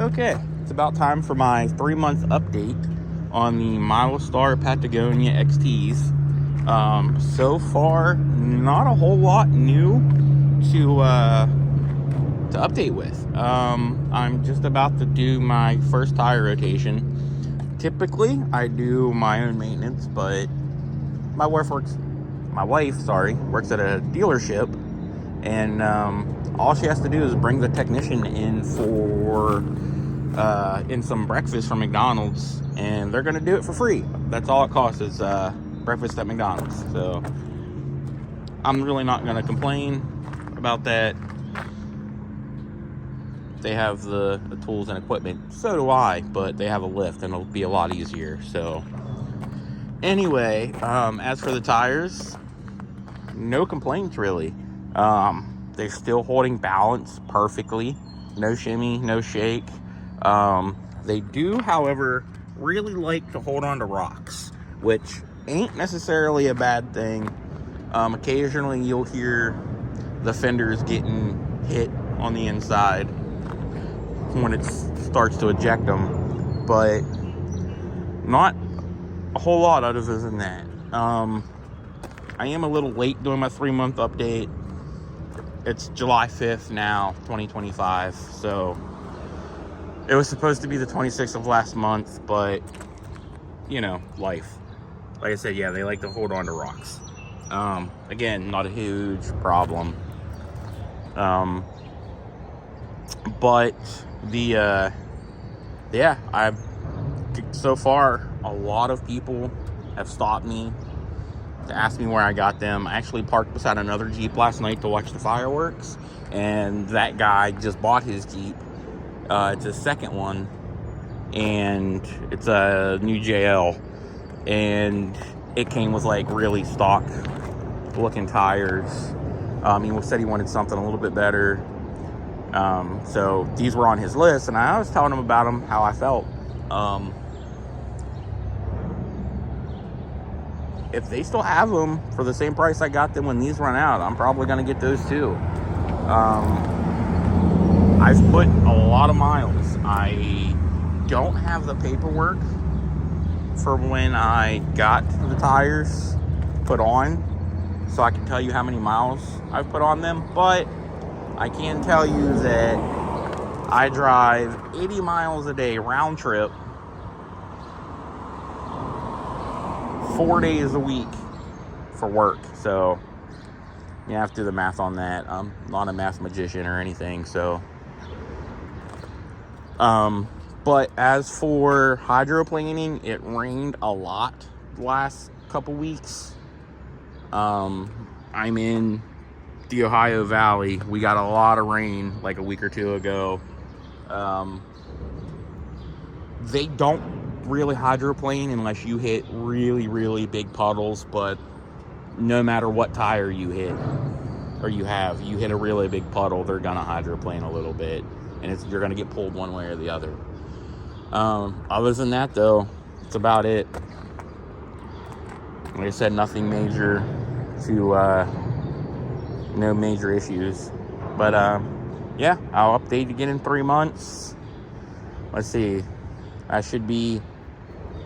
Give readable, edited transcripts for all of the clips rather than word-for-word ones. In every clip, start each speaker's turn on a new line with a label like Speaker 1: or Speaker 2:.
Speaker 1: Okay, it's about time for my 3-month update on the Milestar Patagonia XTs. So far, not a whole lot new to update with. I'm just about to do my first tire rotation. Typically, I do my own maintenance, but my wife works at a dealership, and all she has to do is bring the technician in for some breakfast from McDonald's, and they're gonna do it for free. That's all it costs is breakfast at McDonald's. So I'm really not gonna complain about that. They have the tools and equipment, so do I, but they have a lift and it'll be a lot easier. So anyway, as for the tires, no complaints really. They're still holding balance perfectly, no shimmy, no shake. They do, however, really like to hold on to rocks, which ain't necessarily a bad thing. Occasionally you'll hear the fenders getting hit on the inside when it starts to eject them, but not a whole lot other than that. I am a little late doing my 3-month update. It's July 5th now, 2025, so it was supposed to be the 26th of last month, but you know, life. Like I said, yeah, they like to hold on to rocks. Again, not a huge problem. But so far, a lot of people have stopped me to ask me where I got them. I actually parked beside another Jeep last night to watch the fireworks, and that guy just bought his Jeep. It's his second one, and it's a new JL, and it came with like really stock looking tires. He said he wanted something a little bit better. So these were on his list, and I was telling him about them, how I felt. If they still have them for the same price I got them when these run out, I'm probably going to get those too. I've put a lot of miles. I don't have the paperwork for when I got the tires put on, so I can tell you how many miles I've put on them, but I can tell you that I drive 80 miles a day round trip, 4 days a week for work. So you have to do the math on that. I'm not a math magician or anything, so but as for hydroplaning, it rained a lot the last couple weeks. I'm in the Ohio Valley. We got a lot of rain like a week or two ago. They don't really hydroplane unless you hit really, really big puddles, but no matter what tire you hit or you hit a really big puddle, they're gonna hydroplane a little bit, and you're gonna get pulled one way or the other. Other than that though, it's about it. Like I said, nothing major no major issues, but yeah, I'll update again in 3 months. Let's see, that should be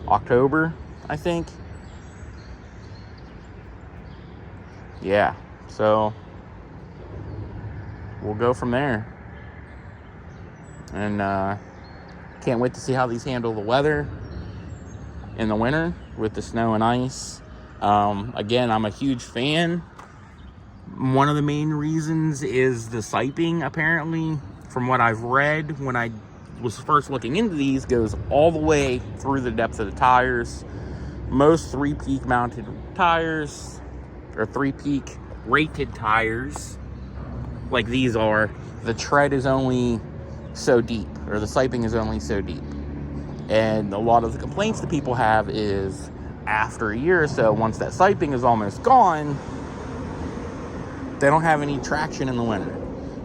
Speaker 1: October, I think. Yeah, so we'll go from there, and can't wait to see how these handle the weather in the winter with the snow and ice. Again, I'm a huge fan. One of the main reasons is the siping, apparently, from what I've read when I was first looking into these, goes all the way through the depth of the tires. Most 3-peak mounted tires, or 3-peak rated tires like these are, the tread is only so deep, or the siping is only so deep. And a lot of the complaints that people have is after a year or so, once that siping is almost gone, they don't have any traction in the winter.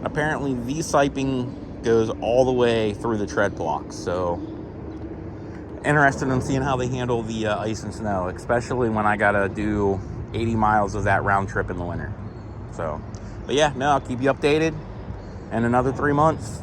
Speaker 1: Apparently, these siping goes all the way through the tread blocks. So, interested in seeing how they handle the ice and snow, especially when I gotta do 80 miles of that round trip in the winter. So, but yeah, no, I'll keep you updated in another 3 months.